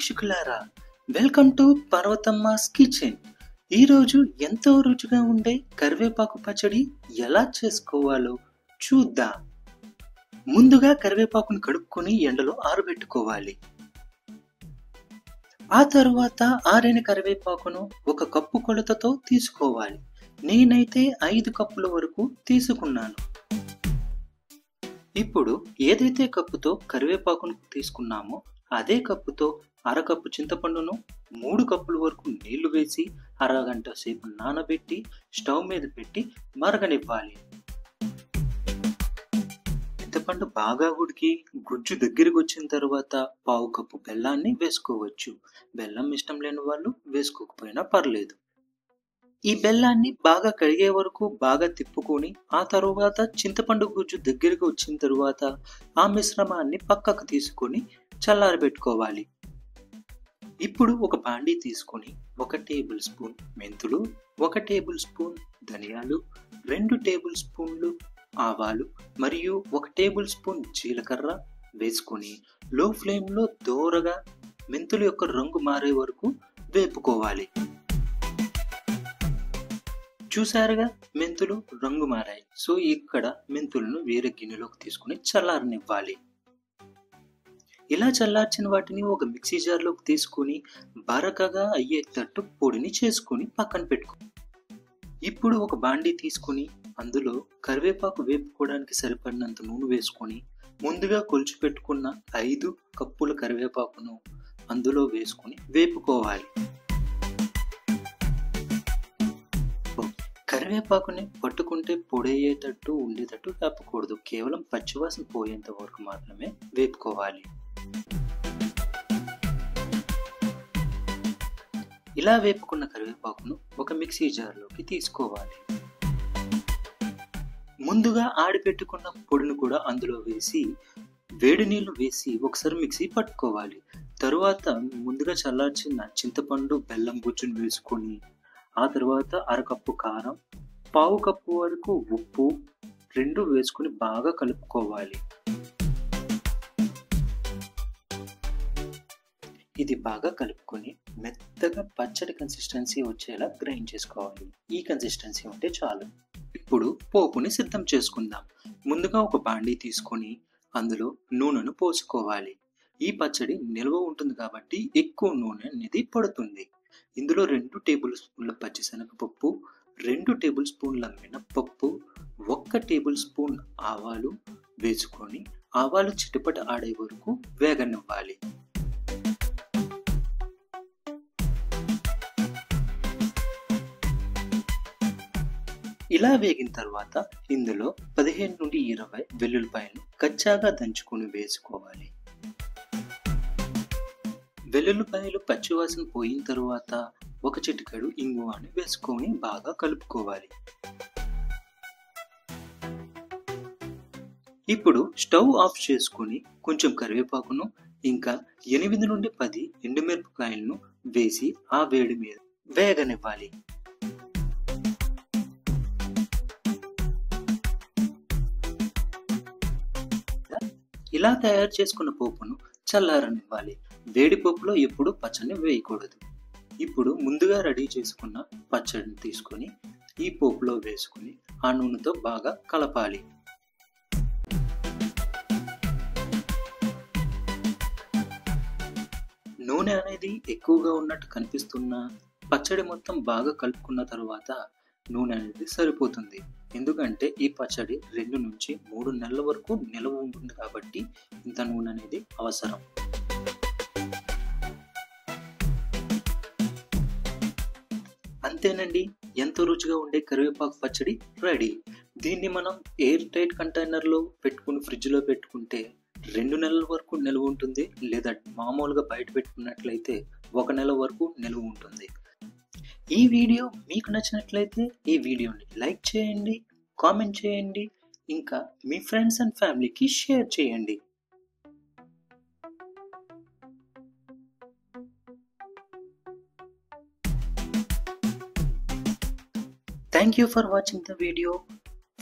వీక్షకులారా, welcome to పర్వతమ్మాస్ kitchen. ఈరోజు ఎంతో రుచిగా ఉండే కరివేపాకు పచ్చడి ఎలా చేసుకోవాలో చూద్దాం. ముందుగా కరివేపాకును కడుక్కొని ఎండలో ఆరబెట్టుకోవాలి. ఆ తరువాత ఆరిన కరివేపాకును ఒక కప్పు కొలతతో తీసుకోవాలి. నేనైతే 5 కప్పుల వరకు తీసుకున్నాను. ఇప్పుడు ఏదైతే కప్పుతో కరివేపాకును తీసుకున్నామో అదే కప్పుతో అరకప్పు చింతపండును 3 కప్పుల వరకు నీళ్లు వేసి అరగంట సేపు నానబెట్టి స్టవ్ మీద పెట్టి మరగనివ్వాలి. చింతపండు బాగా ఉడికి గుజ్జు దగ్గరికి వచ్చిన తర్వాత పావు కప్పు బెల్లాన్ని వేసుకోవచ్చు. బెల్లం ఇష్టం లేని వాళ్ళు వేసుకోకపోయినా పర్లేదు. ఈ బెల్లాన్ని బాగా కరిగే వరకు బాగా తిప్పుకొని ఆ తరువాత చింతపండు గుజ్జు దగ్గరికి వచ్చిన తరువాత ఆ మిశ్రమాన్ని పక్కకు తీసుకొని చల్లారబెట్టుకోవాలి. ఇప్పుడు ఒక బాండీ తీసుకొని 1 టేబుల్ స్పూన్ మెంతులు, 1 టేబుల్ స్పూన్ ధనియాలు, 2 టేబుల్ స్పూన్లు ఆవాలు మరియు 1 టేబుల్ స్పూన్ జీలకర్ర వేసుకొని లో ఫ్లేమ్లో దోరగా మెంతుల యొక్క రంగు మారే వరకు వేపుకోవాలి. చూసారుగా, మెంతులు రంగు మారాయి. సో ఇక్కడ మెంతులను వేరే గిన్నెలోకి తీసుకుని చల్లారనివ్వాలి. ఇలా చల్లార్చిన వాటిని ఒక మిక్సీ జార్లోకి తీసుకుని బరకగా అయ్యేటట్టు పొడిని చేసుకుని పక్కన పెట్టుకో. ఇప్పుడు ఒక బాండీ తీసుకుని అందులో కరివేపాకు వేపుకోవడానికి సరిపడినంత నూనె వేసుకొని ముందుగా కొలిచి పెట్టుకున్న 5 కప్పుల కరివేపాకును అందులో వేసుకుని వేపుకోవాలి. కరివేపాకుని పట్టుకుంటే పొడయ్యేటట్టు ఉండేటట్టు వేపకూడదు. కేవలం పచ్చివాసన పోయేంత వరకు మాత్రమే వేపుకోవాలి. ఇలా వేపుకున్న కరివేపాకును ఒక మిక్సీ జార్లోకి తీసుకోవాలి. ముందుగా ఆడిపెట్టుకున్న పొడిని కూడా అందులో వేసి వేడి నీళ్లు వేసి ఒకసారి మిక్సీ పట్టుకోవాలి. తరువాత ముందుగా చల్లార్చిన చింతపండు బెల్లం గుజ్జును వేసుకొని ఆ తర్వాత అరకప్పు కారం, పావు కప్పు వరకు ఉప్పు 2 వేసుకుని బాగా కలుపుకోవాలి. ఇది బాగా కలుపుకొని మెత్తగా పచ్చడి కన్సిస్టెన్సీ వచ్చేలా గ్రైండ్ చేసుకోవాలి. ఈ కన్సిస్టెన్సీ ఉంటే చాలు. ఇప్పుడు పోపుని సిద్ధం చేసుకుందాం. ముందుగా ఒక బాండీ తీసుకొని అందులో నూనెను పోసుకోవాలి. ఈ పచ్చడి నిల్వ ఉంటుంది కాబట్టి ఎక్కువ నూనె అనేది పడుతుంది. ఇందులో 2 టేబుల్ స్పూన్ల పచ్చిశనగపప్పు, 2 టేబుల్ స్పూన్ల మినప్పప్పు, 1 టేబుల్ స్పూన్ ఆవాలు వేసుకొని ఆవాలు చిటపట ఆడే వరకు వేగనివ్వాలి. ఇలా వేగిన తర్వాత ఇందులో 15 నుండి 20 వెల్లుల్లిపాయలు కచ్చాగా దంచుకొని వేసుకోవాలి. వెల్లుల్లిపాయలు పచ్చివాసన పోయిన తరువాత 1 చిటికెడు ఇంగువని వేసుకొని బాగా కలుపుకోవాలి. ఇప్పుడు స్టవ్ ఆఫ్ చేసుకుని కొంచెం కరివేపాకును ఇంకా 8 నుండి 10 ఎండుమిరపకాయలను వేసి ఆ వేడి మీద వేగనివ్వాలి. ఇలా తయారు చేసుకున్న పోపును చల్లారనివ్వాలి. వేడి పోపులో ఎప్పుడు పచ్చడిని వేయకూడదు. ఇప్పుడు ముందుగా రెడీ చేసుకున్న పచ్చడిని తీసుకొని ఈ పోపులో వేసుకుని ఆ నూనెతో బాగా కలపాలి. నూనె అనేది ఎక్కువగా ఉన్నట్టు కనిపిస్తున్నా పచ్చడి మొత్తం బాగా కలుపుకున్న తర్వాత నూనె అనేది సరిపోతుంది. ఎందుకంటే ఈ పచ్చడి 2 నుంచి 3 నెలల వరకు నిల్వ ఉంటుంది కాబట్టి ఇంత నూనె అనేది అవసరం. అంతేనండి, ఎంతో రుచిగా ఉండే కరివేపాకు పచ్చడి రెడీ. దీన్ని మనం ఎయిర్ టైట్ కంటైనర్లో పెట్టుకుని ఫ్రిడ్జ్లో పెట్టుకుంటే 2 నెలల వరకు నిల్వ ఉంటుంది. లేదా మామూలుగా బయట పెట్టుకున్నట్లయితే 1 నెల వరకు నిల్వ ఉంటుంది. ఈ వీడియో మీకు నచ్చినట్లయితే ఈ వీడియోని లైక్ చేయండి, కామెంట్ చేయండి, ఇంకా మీ ఫ్రెండ్స్ అండ్ ఫ్యామిలీకి షేర్ చేయండి. Thank you for watching the video.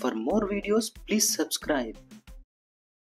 For more videos, please subscribe.